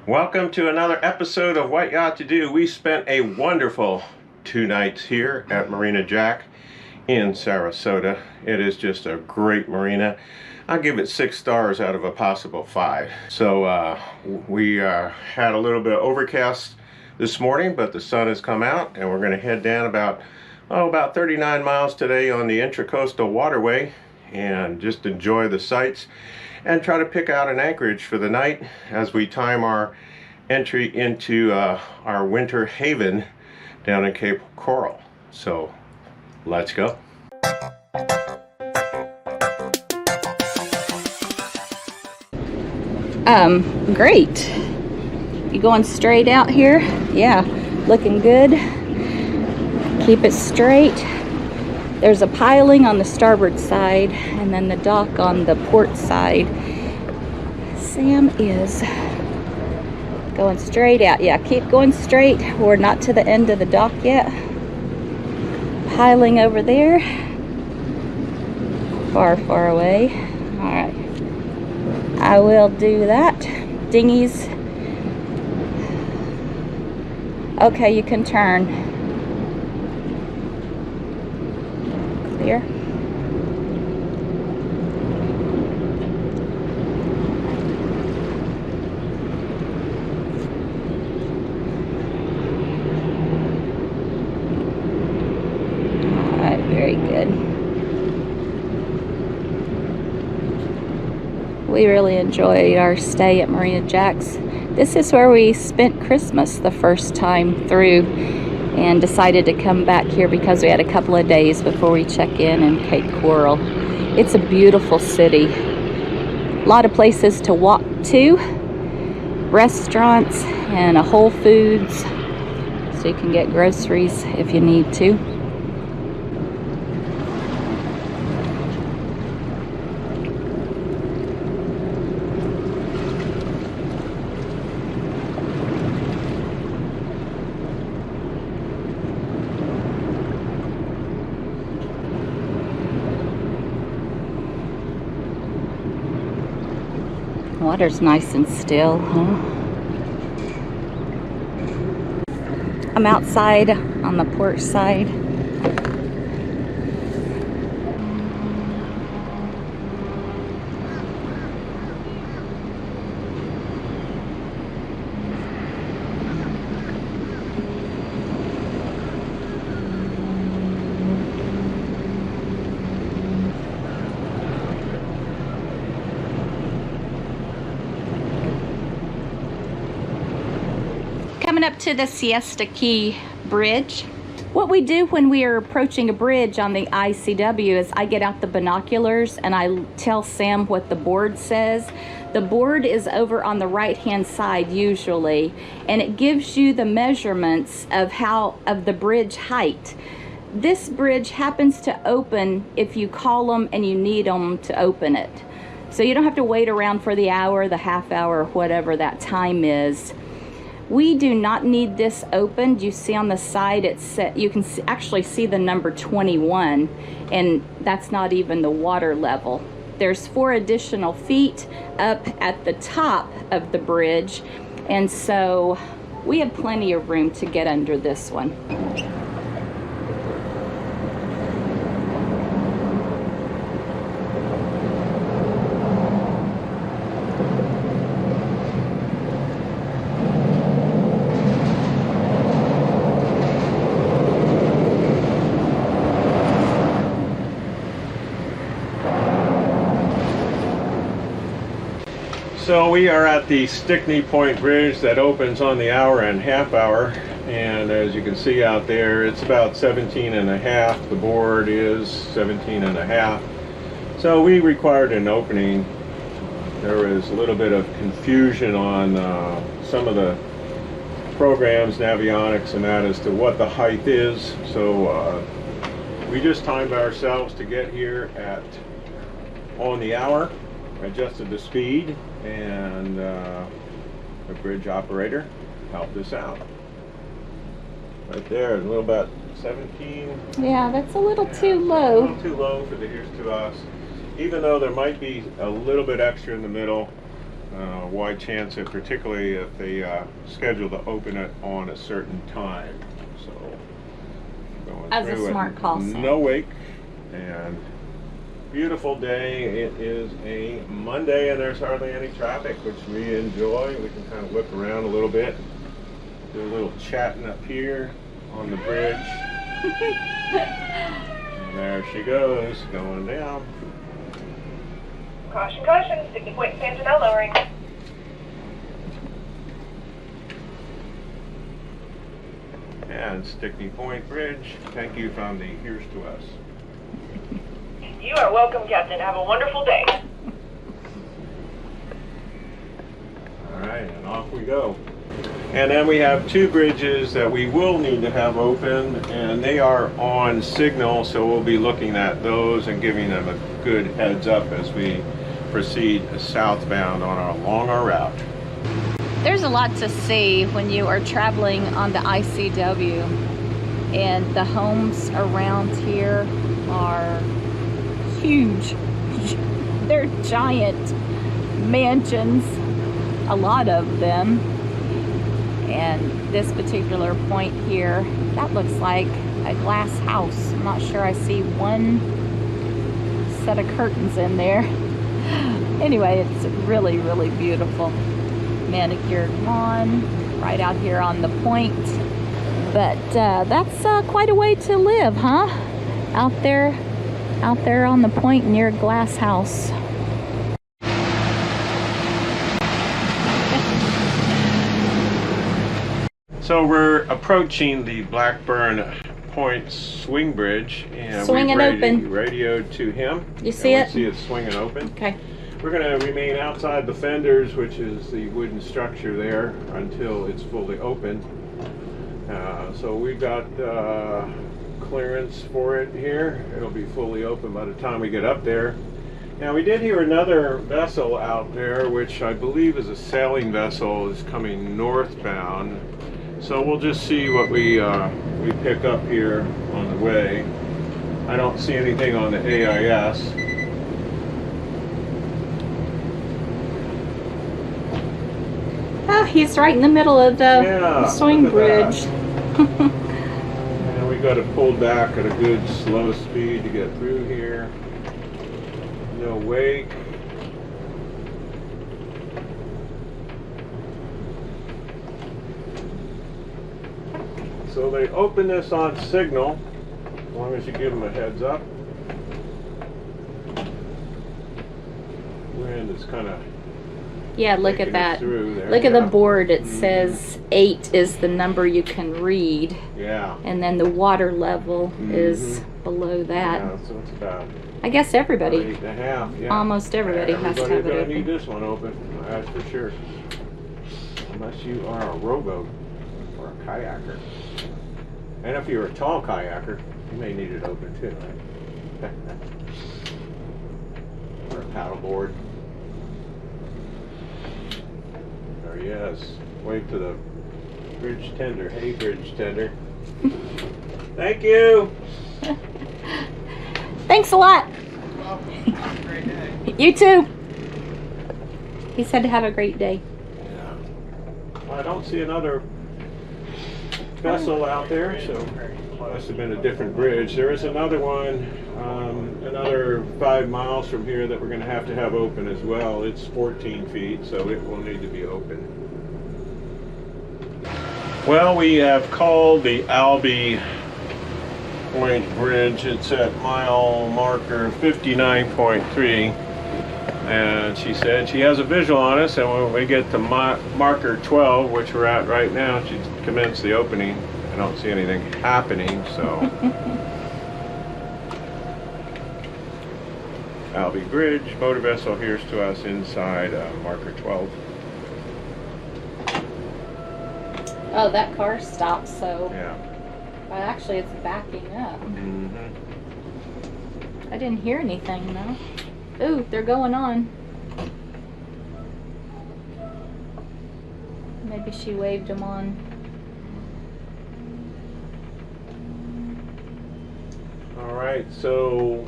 Welcome to another episode of What Yacht To Do. We spent a wonderful 2 nights here at Marina Jacks in Sarasota. It is just a great marina. I'll give it 6 stars out of a possible 5. So we had a little bit of overcast this morning, but the sun has come out and we're going to head down about 39 miles today on the Intracoastal Waterway and just enjoy the sights and try to pick out an anchorage for the night as we time our entry into our winter haven down in Cape Coral. So let's go. Great. You going straight out here? Yeah, looking good. Keep it straight. There's a piling on the starboard side and then the dock on the port side. Sam is going straight out. Yeah, keep going straight. We're not to the end of the dock yet. Piling over there. Far, far away. All right. I will do that. Dinghies. Okay, you can turn. Clear. All right, very good. We really enjoyed our stay at Marina Jacks. This is where we spent Christmas the first time through and decided to come back here because we had a couple of days before we check in Cape Coral. It's a beautiful city. A lot of places to walk to, restaurants and a Whole Foods, so you can get groceries if you need to. Water's nice and still, huh? I'm outside on the port side. Coming up to the Siesta Key Bridge. What we do when we are approaching a bridge on the ICW is I get out the binoculars and I tell Sam what the board says. The board is over on the right hand side usually, and it gives you the measurements of the bridge height. This bridge happens to open if you call them and you need them to open it. So you don't have to wait around for the hour, the half hour, whatever that time is. We do not need this opened. You see on the side it's set, you can actually see the number 21, and that's not even the water level. There's 4 additional feet up at the top of the bridge, and so we have plenty of room to get under this one. So we are at the Stickney Point Bridge that opens on the hour and half hour, and as you can see out there, it's about 17 and a half. The board is 17 and a half. So we required an opening. There was a little bit of confusion on some of the programs, navionics and that, as to what the height is. So we just timed ourselves to get here on the hour, adjusted the speed, and the bridge operator helped us out. Right there, a little bit 17. Yeah, that's a little too low. A little too low for the here's to us. Even though there might be a little bit extra in the middle, why chance it, particularly if they schedule to open it on a certain time. So going That was a through it, smart call, Sam. no wake, and beautiful day. It is a Monday and there's hardly any traffic, which we enjoy. We can kind of look around a little bit, do a little chatting up here on the bridge. And there she goes, going down. Caution, caution, Stickney Point expansion now lowering. And Stickney Point Bridge, thank you from the Here's to Us. You are welcome, Captain. Have a wonderful day. Alright, and off we go. And then we have two bridges that we will need to have open, and they are on signal, so we'll be looking at those and giving them a good heads up as we proceed southbound on along our route. There's a lot to see when you are traveling on the ICW, and the homes around here are huge. They're giant mansions, a lot of them. And this particular point here, that looks like a glass house. I'm not sure I see one set of curtains in there. Anyway, it's really, really beautiful. Manicured lawn right out here on the point. But that's quite a way to live, huh? Out there on the point near a glass house. So we're approaching the Blackburn Point Swing Bridge, and Swinging open. radioed to him. You see it? We see it swinging open. Okay. We're going to remain outside the fenders, which is the wooden structure there, until it's fully open. So we've got clearance for it here. It'll be fully open by the time we get up there. Now we did hear another vessel out there, which I believe is a sailing vessel, is coming northbound. So we'll just see what we pick up here on the way. I don't see anything on the AIS. Oh, he's right in the middle of the swing bridge. And we got to pull back at a good slow speed to get through here. No wake. So they open this on signal, as long as you give them a heads up. Wind is kind of Yeah, look at that. There, Look at the board. It says 8 is the number you can read. Yeah. And then the water level is below that. Yeah, so it's about I guess everybody, 8.5. Yeah. almost everybody has to have Everybody's it gonna open. need this one open, that's for sure. Unless you are a rowboat or a kayaker. And if you're a tall kayaker, you may need it open too, right? Or a paddleboard. There he is. Wave to the bridge tender. Hey, bridge tender. Thank you. Thanks a lot. Have a great day. You too. He said have a great day. Yeah. Well, I don't see another vessel out there, so must have been a different bridge. There is another one, another 5 miles from here that we're going to have open as well. It's 14 feet, so it will need to be open. Well, we have called the Albee Point Bridge. It's at mile marker 59.3. And she said she has a visual on us, and when we get to marker 12, which we're at right now, she commenced the opening. I don't see anything happening, so. Albee Bridge, motor vessel here's to us inside marker 12. Oh, that car stopped, so. Yeah. Well, actually, it's backing up. Mm-hmm. I didn't hear anything, though. Ooh, they're going on. Maybe she waved them on. All right, so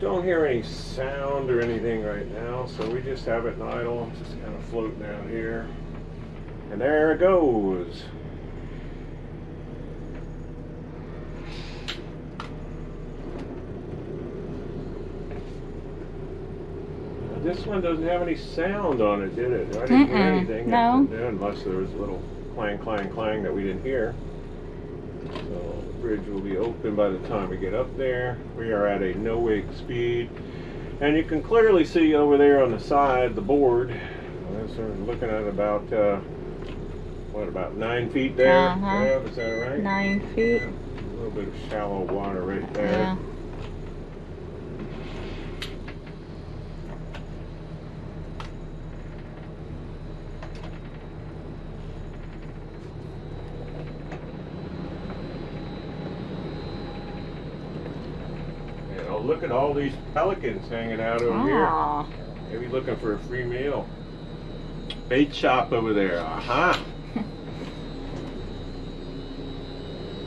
Don't hear any sound or anything right now, so we just have it in idle, just kind of floating out here. And there it goes. This one doesn't have any sound on it, did it? I didn't hear anything. No. Unless there was a little clang, clang, clang that we didn't hear. So the bridge will be open by the time we get up there. We are at a no-wake speed. And you can clearly see over there on the side, the board. We're looking at about, what, about 9 feet there? Yeah, is that right? 9 feet. Yeah, a little bit of shallow water right there. Yeah. Look at all these pelicans hanging out over here. Maybe looking for a free meal. Bait shop over there. Aha.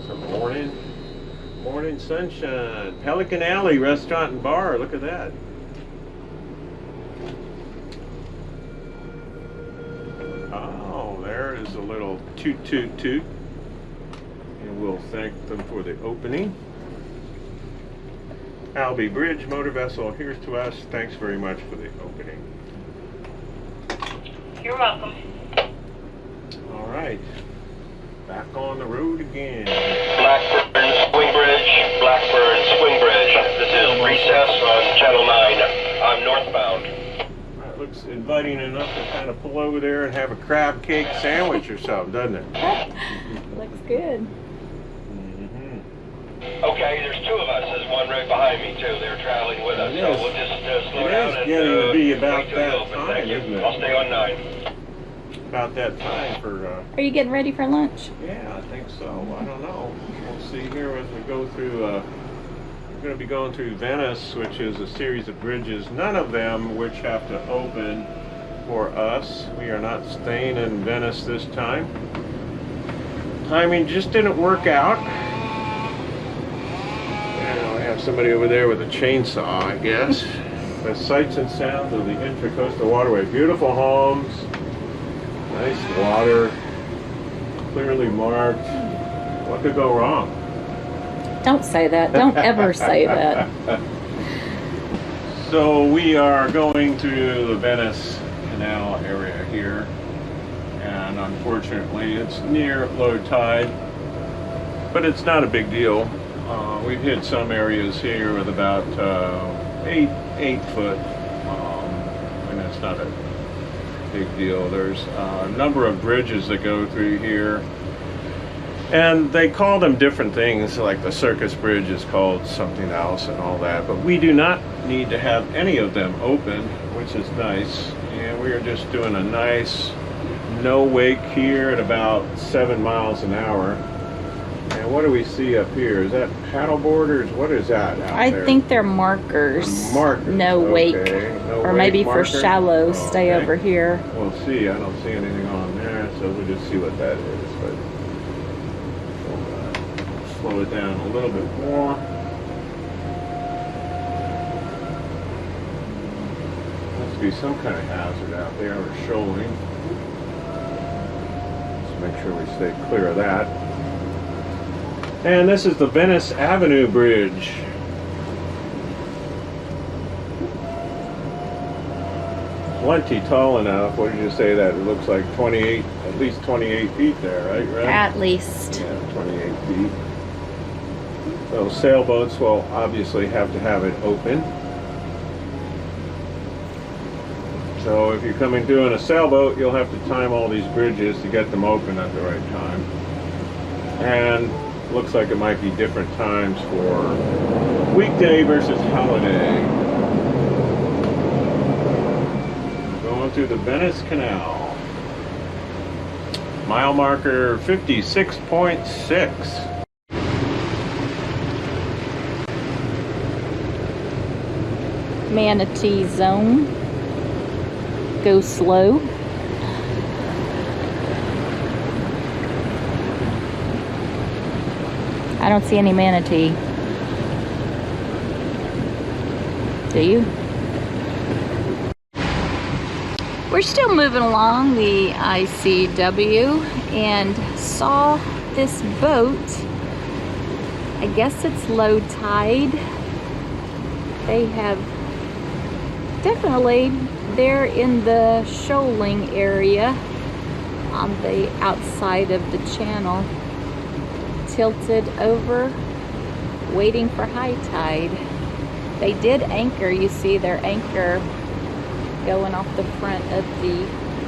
Some morning sunshine. Pelican Alley Restaurant and Bar. Look at that. Oh, there is a little toot toot toot. And we'll thank them for the opening. Albee Bridge motor vessel, here's to us. Thanks very much for the opening. You're welcome. All right, back on the road again. Blackburn Swing Bridge, Blackburn Swing Bridge. This is recess on Channel 9. I'm northbound. That looks inviting enough to kind of pull over there and have a crab cake sandwich or something, doesn't it? Looks good. Okay, there's two of us. There's one right behind me, too. They're traveling with us, so we'll just slow down and getting to be about wait till you that open. time, Thank you. isn't it? I'll stay on 9. About that time for, Are you getting ready for lunch? yeah, I think so. I don't know. We'll see here as we go through, we're going to be going through Venice, which is a series of bridges, none of them which have to open for us. We are not staying in Venice this time. Timing just didn't work out. Somebody over there with a chainsaw, I guess. The sights and sounds of the Intracoastal Waterway. Beautiful homes, nice water, clearly marked. What could go wrong? Don't say that. Don't ever say that. So we are going through the Venice Canal area here, and unfortunately it's near low tide, but it's not a big deal. We've hit some areas here with about 8 foot, and it's not a big deal. There's a number of bridges that go through here, and they call them different things, like the Circus Bridge is called something else and all that, but we do not need to have any of them open, which is nice. And we are just doing a nice no wake here at about 7 miles an hour. And what do we see up here? Is that paddle boarders? What is that out there? I think they're markers. Markers. No wake. No Or wake maybe marker? for shallow, stay Okay. over here. We'll see. I don't see anything on there, so we'll just see what that is. But we'll slow it down a little bit more. Must be some kind of hazard out there or shoaling. Let's make sure we stay clear of that. And this is the Venice Avenue Bridge. Plenty tall enough. What did you say that? It looks like 28, at least 28 feet there, right? Red? At least. Yeah, 28 feet. So sailboats will obviously have to have it open. So if you're coming through in a sailboat, you'll have to time all these bridges to get them open at the right time. And looks like it might be different times for weekday versus holiday. Going through the Venice Canal. Mile marker 56.6. Manatee zone. Go slow. I don't see any manatee. Do you? We're still moving along the ICW and saw this boat. I guess it's low tide. They have definitely, they're in the shoaling area on the outside of the channel, tilted over, waiting for high tide. They did anchor. You see their anchor going off the front of the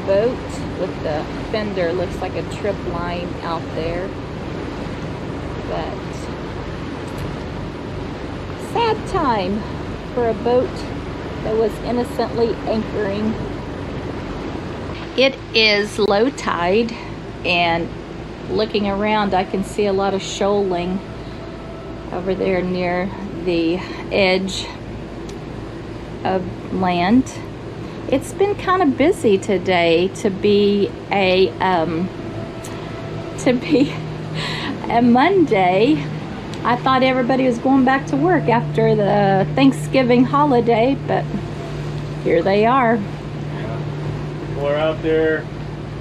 boat with the fender. Looks like a trip line out there. But sad time for a boat that was innocently anchoring. It is low tide, and looking around I can see a lot of shoaling over there near the edge of land. It's been kind of busy today to be a Monday. I thought everybody was going back to work after the Thanksgiving holiday, but here they are. People are out there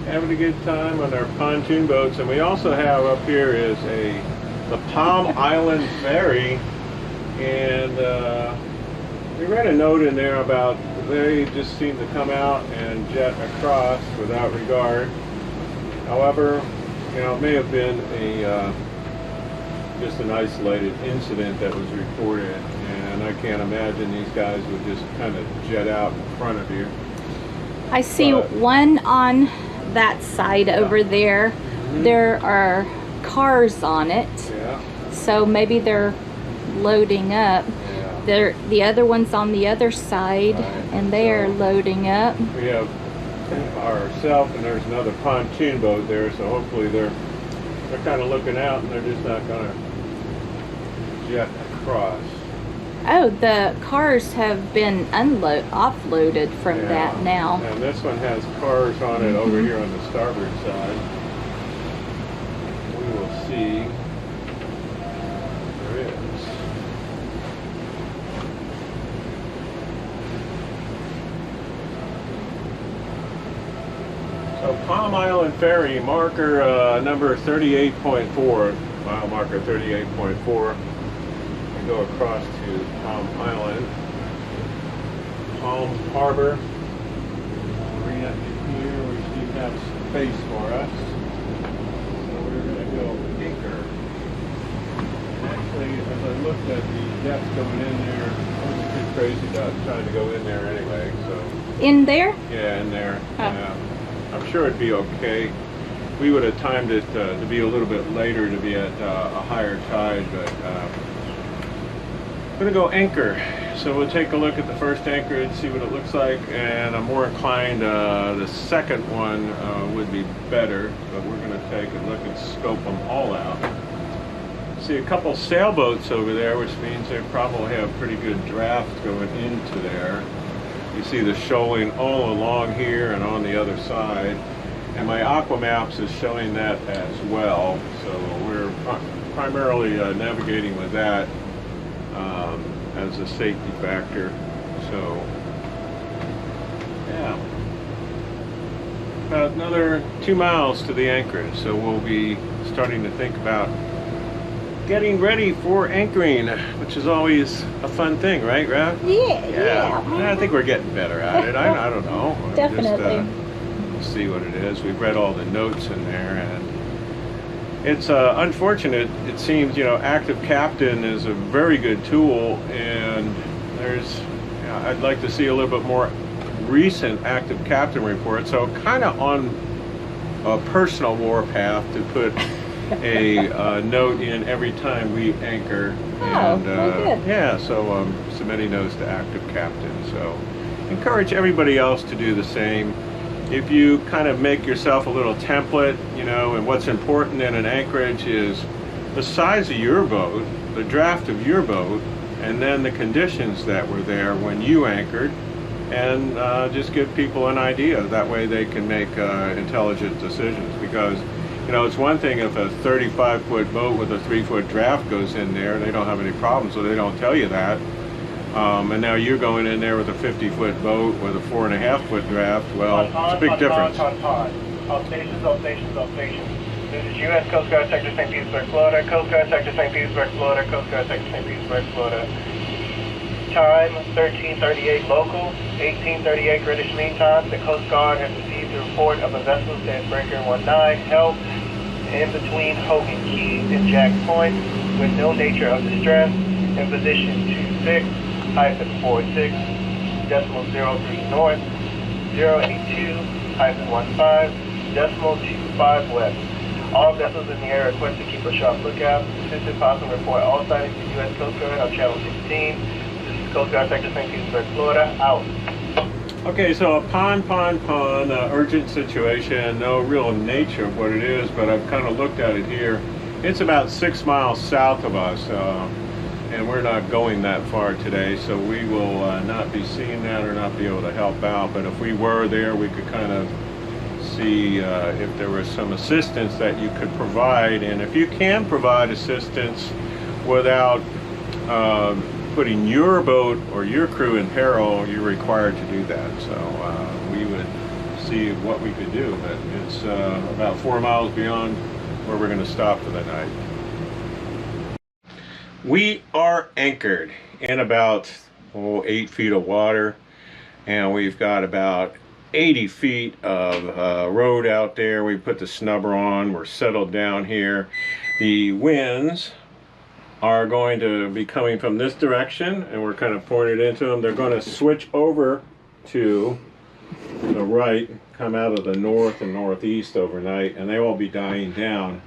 having a good time on their pontoon boats, and we also have up here is the Palm Island Ferry, and we read a note in there about they just seem to come out and jet across without regard. However, it may have been just an isolated incident that was reported, and I can't imagine these guys would just kind of jet out in front of you. I see one on that side over there. Mm-hmm. There are cars on it. Yeah. So maybe they're loading up. Yeah. The other one's on the other side, right, and they are loading up. We have ourselves, and there's another pontoon boat there, so hopefully they're kind of looking out, and they're just not going to jet across. Oh, the cars have been offloaded from that now. And this one has cars on it over here on the starboard side. We will see. There is. So Palm Island Ferry, marker number 38.4, mile marker 38.4. Go across to Palm Island, Palm Harbor, Marina here. We do have space for us, so we're going to go anchor. And actually, as I looked at the depth going in there, I wasn't too crazy about trying to go in there anyway. So in there? Yeah, in there. Oh. I'm sure it'd be okay. We would have timed it to be a little bit later to be at a higher tide, but I'm going to go anchor. So we'll take a look at the first anchor and see what it looks like, and I'm more inclined the second one would be better, but we're going to take a look and scope them all out. See a couple sailboats over there, which means they probably have pretty good draft going into there. You see the shoaling all along here and on the other side, and my aqua maps is showing that as well, so we're primarily navigating with that as a safety factor. So yeah, about another 2 miles to the anchorage, so we'll be starting to think about getting ready for anchoring, which is always a fun thing, right, Rev? Yeah. I think we're getting better at it. I don't know. Definitely. Just see what it is. We've read all the notes in there, and it's unfortunate. It seems, Active Captain is a very good tool, and I'd like to see a little bit more recent Active Captain reports. So kind of on a personal warpath to put a note in every time we anchor. And very good. Yeah, so submitting those to Active Captain. So encourage everybody else to do the same. If you kind of make yourself a little template, and what's important in an anchorage is the size of your boat, the draft of your boat, and then the conditions that were there when you anchored, and just give people an idea. That way they can make intelligent decisions, because it's one thing if a 35-foot boat with a 3-foot draft goes in there, they don't have any problems, so they don't tell you that. And now you're going in there with a 50-foot boat with a 4.5-foot draft. Well, it's a big difference. All stations, all stations, all stations. This is U.S. Coast Guard Sector St. Petersburg, Florida. Coast Guard Sector St. Petersburg, Florida. Coast Guard Sector St. Petersburg, Florida. Time 13:38 local, 18:38 Greenwich Mean Time. The Coast Guard has received a report of a vessel stands breaker 19 held in between Hogan Keys and Jack Point with no nature of distress in position 26-46 decimal 03 north 082-15 decimal 25 west. All vessels in the area are requested to keep a sharp lookout. Assistant Possum report all sightings to U.S. Coast Guard on Channel 16. This is Coast Guard Sector St. Petersburg, Florida. Out. Okay, so a pond, urgent situation. No real nature of what it is, but I've kind of looked at it here. It's about 6 miles south of us, and we're not going that far today, so we will not be seeing that or not be able to help out. But if we were there, we could kind of see if there was some assistance that you could provide. And if you can provide assistance without putting your boat or your crew in peril, you're required to do that. So we would see what we could do, but it's about 4 miles beyond where we're going to stop for the night. We are anchored in about 8 feet of water, and we've got about 80 feet of road out there. We put the snubber on. We're settled down here. The winds are going to be coming from this direction, and we're kind of pointed into them. They're going to switch over to the right, come out of the north and northeast overnight, and they will be dying down.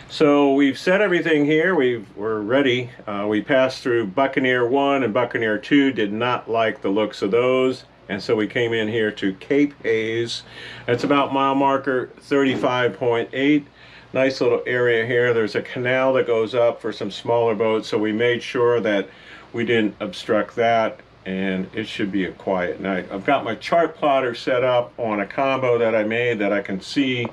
So we've set everything here. We're ready. We passed through Buccaneer 1 and Buccaneer 2, did not like the looks of those, and so we came in here to Cape Haze. It's about mile marker 35.8. Nice little area here. There's a canal that goes up for some smaller boats, so we made sure that we didn't obstruct that, and it should be a quiet night. I've got my chart plotter set up on a combo that I made that I can see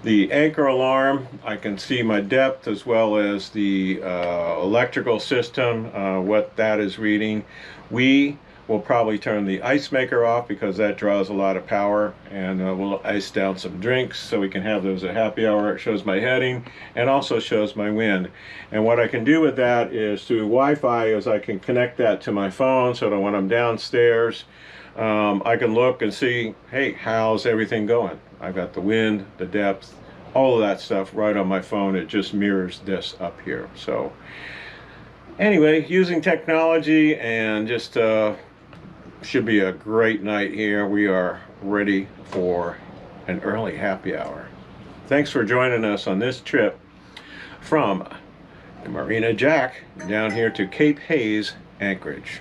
the anchor alarm, I can see my depth as well as the electrical system, what that is reading. We will probably turn the ice maker off because that draws a lot of power, and we'll ice down some drinks so we can have those at happy hour. It shows my heading and also shows my wind. And what I can do with that is through Wi-Fi is I can connect that to my phone so that when I'm downstairs I can look and see, hey, how's everything going? I've got the wind, the depth, all of that stuff right on my phone. It just mirrors this up here. So anyway, using technology, and just should be a great night here. We are ready for an early happy hour. Thanks for joining us on this trip from the Marina Jack down here to Cape Haze, Anchorage.